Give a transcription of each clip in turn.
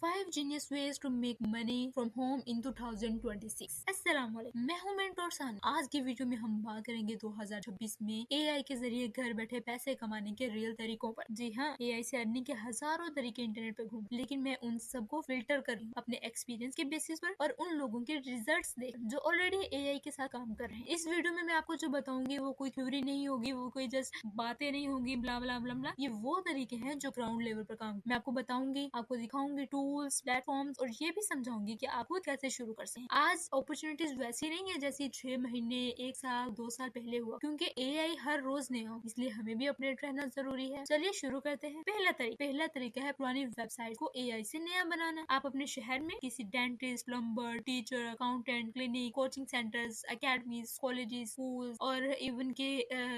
5 genius ways to make money from home in 2026। अस्सलाम वालेकुम, मैं हूं मेंटोर सानी। आज की वीडियो में हम बात करेंगे 2026 में एआई के जरिए घर बैठे पैसे कमाने के रियल तरीकों पर। जी हाँ, एआई से अर्निंग के हजारों तरीके इंटरनेट पे घूम, लेकिन मैं उन सबको फिल्टर कर रही हूँ अपने एक्सपीरियंस के बेसिस पर और उन लोगों के रिजल्ट्स देख जो ऑलरेडी एआई के साथ काम कर रहे हैं। इस वीडियो में मैं आपको जो बताऊंगी वो कोई थ्योरी नहीं होगी, वो कोई जस्ट बातें नहीं होगी ब्ला ब्ला ब्ला ब्ला। ये वो तरीके हैं जो ग्राउंड लेवल पर काम। मैं आपको बताऊंगी, आपको दिखाऊंगी टूल्स, प्लेटफॉर्म्स और ये भी समझाऊंगी कि आप खुद कैसे शुरू कर सकते हैं। आज अपॉर्चुनिटीज वैसी नहीं है जैसी 6 महीने, 1 साल, 2 साल पहले हुआ, क्योंकि एआई हर रोज नया हो, इसलिए हमें भी अपडेट रहना जरूरी है। चलिए शुरू करते हैं। पहला तरीका है पुरानी वेबसाइट को एआई से नया बनाना। आप अपने शहर में किसी dentist, plumber, teacher, accountant, clinic, coaching centres, academies, colleges, school और इवन के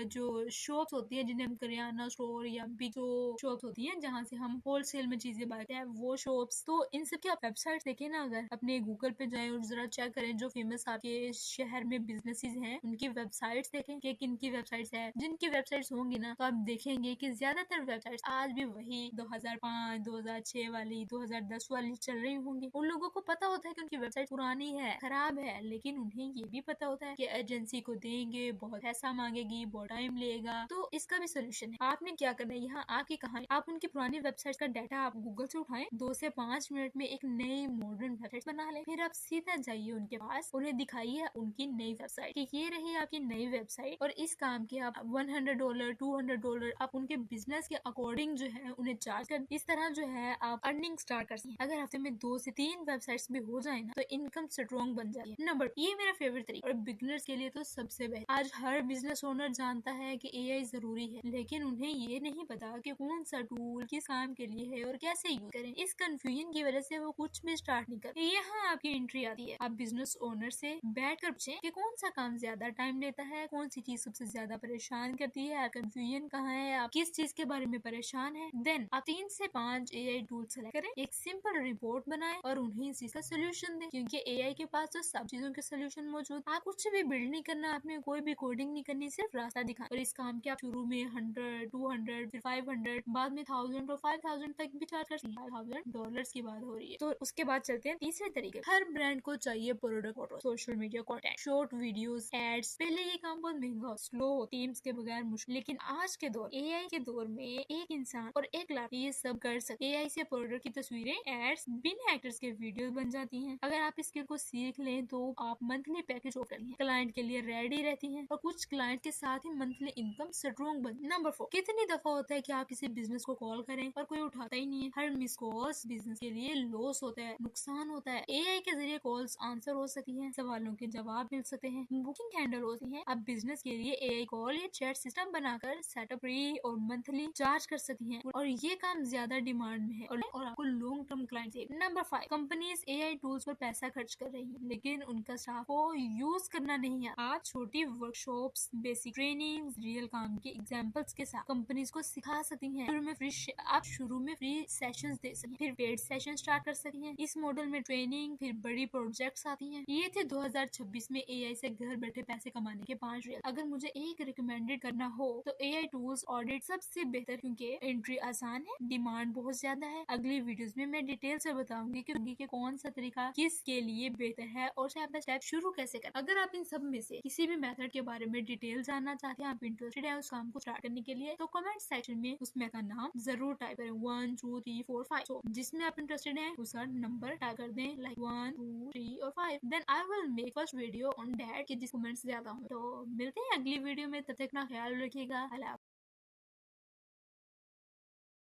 जो शॉप्स होती है जिन्हें हम करियाना स्टोर या बिग शॉप्स होती है जहाँ से हम होलसेल में चीजें बांटते हैं, वो शॉप्स, तो इन सब की आप वेबसाइट देखें ना, अगर अपने गूगल पे जाएं और जरा चेक करें जो फेमस आपके शहर में बिजनेसेस हैं उनकी वेबसाइट्स देखें कि किन की वेबसाइट्स है। जिनकी वेबसाइट्स होंगी ना तो आप देखेंगे कि ज्यादातर वेबसाइट्स आज भी वही 2005, 2006 वाली, 2010 वाली चल रही होंगी। उन लोगों को पता होता है कि उनकी वेबसाइट पुरानी है, खराब है, लेकिन उन्हें ये भी पता होता है कि एजेंसी को देंगे, बहुत पैसा मांगेगी, बहुत टाइम लेगा, तो इसका भी सोल्यूशन है। आपने क्या करना है, यहाँ आपकी कहानी, आप उनकी पुरानी वेबसाइट का डाटा आप गूगल से उठाएं, 2 से 5 मिनट में एक नई मॉडर्न वेबसाइट बना ले, फिर आप सीधा जाइए उनके पास, उन्हें दिखाइए उनकी नई वेबसाइट कि ये रही आपकी नई वेबसाइट और इस काम के आप $100, $200 आप उनके बिजनेस के अकॉर्डिंग जो है उन्हें चार्ज कर, इस तरह जो है आप अर्निंग स्टार्ट कर सकते हैं। अगर हफ्ते में 2 से 3 वेबसाइट्स भी हो जाए ना तो इनकम स्ट्रॉन्ग बन जाती है। नंबर, ये मेरा फेवरेट तरीका और बिगिनर्स के लिए तो सबसे बेस्ट। आज हर बिजनेस ओनर जानता है कि एआई जरूरी है, लेकिन उन्हें ये नहीं पता कि कौन सा टूल किस काम के लिए है और कैसे यूज करें। इस कंफ्यूजन की वजह से वो कुछ भी स्टार्ट नहीं करते। यहाँ आपकी एंट्री आती है। आप बिजनेस ओनर से बैठ कर पूछें कि कौन सा काम ज्यादा टाइम लेता है, कौन सी चीज सबसे ज्यादा परेशान करती है, कंफ्यूजन कहाँ है, आप किस चीज के बारे में परेशान है। देन आप 3 से 5 एआई टूल सेलेक्ट करें, एक सिंपल रिपोर्ट बनाएं और उन्हें इस चीज का सोल्यूशन दें, क्योंकि एआई के पास तो सब चीजों के सोल्यूशन मौजूद। आप कुछ भी बिल्ड नहीं करना, आपने कोई भी कोडिंग नहीं करनी, सिर्फ रास्ता दिखाना। और इस काम के आप शुरू में 100, 200, फिर 500, बाद में 1000 और 5000 तक भी चार्ज कर सकते हैं। $5000 की बात हो रही है। तो उसके बाद चलते हैं तीसरे तरीके। हर ब्रांड को चाहिए product photo, social media content, short videos, ads. पहले ये काम बहुत महंगा, स्लो, टीम्स के बगैर मुश्किल, लेकिन आज के दौर, एआई के दौर में एक इंसान और एक लैपटॉप ये सब कर सकते। एआई से प्रोडक्ट की तस्वीरें, एड्स, बिना एक्टर्स के वीडियो बन जाती हैं। अगर आप इस स्किल को सीख लें तो आप मंथली पैकेज ऑफर करेंगे, क्लाइंट के लिए रेडी रहती हैं और कुछ क्लाइंट के साथ ही मंथली इनकम स्ट्रॉन्ग बन। नंबर 4, कितनी दफा होता है कि आप किसी बिजनेस को कॉल करें और कोई उठाता ही नहीं है। हर मिस कॉल्स बिजनेस के लिए लॉस होता है, नुकसान होता है। एआई के जरिए कॉल्स आंसर हो सकती हैं, सवालों के जवाब मिल सकते हैं, बुकिंग हैंडल होती है। आप बिजनेस के लिए एआई कॉल या चैट सिस्टम बनाकर सेटअप फ्री और मंथली चार्ज कर सकती हैं और ये काम ज्यादा डिमांड में है और आपको लॉन्ग टर्म क्लाइंट से। नंबर 5, कंपनीज एआई टूल्स पर पैसा खर्च कर रही है लेकिन उनका स्टाफ को यूज करना नहीं है। आप छोटी वर्कशॉप्स, बेसिक ट्रेनिंग, रियल काम के एग्जांपल्स के साथ कंपनीज को सिखा सकती हैं। शुरू में फ्री सेशंस दे सकती हैं, फिर पेड सेशन स्टार्ट कर सकती हैं। इस मॉडल में ट्रेनिंग फिर बड़ी प्रोजेक्ट्स आती हैं। ये थे 2026 में एआई से घर बैठे पैसे कमाने के 5 रियल। अगर मुझे एक रिकमेंडेड करना हो तो एआई टूल्स ऑडिट सबसे बेहतर, क्योंकि एंट्री आसान है, डिमांड बहुत ज्यादा है। अगली वीडियोस में मैं डिटेल से बताऊंगी कि कौन सा तरीका किस के लिए बेहतर है और स्टेप बाय स्टेप शुरू कैसे करें। अगर आप इन सब में से किसी भी मेथड के बारे में डिटेल जानना चाहते हैं, आप इंटरेस्टेड है उस काम को स्टार्ट करने के लिए, तो कमेंट सेक्शन में उस मेथड का नाम जरूर टाइप करें, 1 2 3 4 5। तो जिसमें आप इंटरेस्टेड हैं उसका नंबर टाइप कर दें, लाइक 1 2 3 और 5। Then I will make first video on that कि जिस कमेंट्स ज्यादा हो। तो मिलते हैं अगली वीडियो में, तब तक अपना ख्याल रखिएगा। अल्लाह।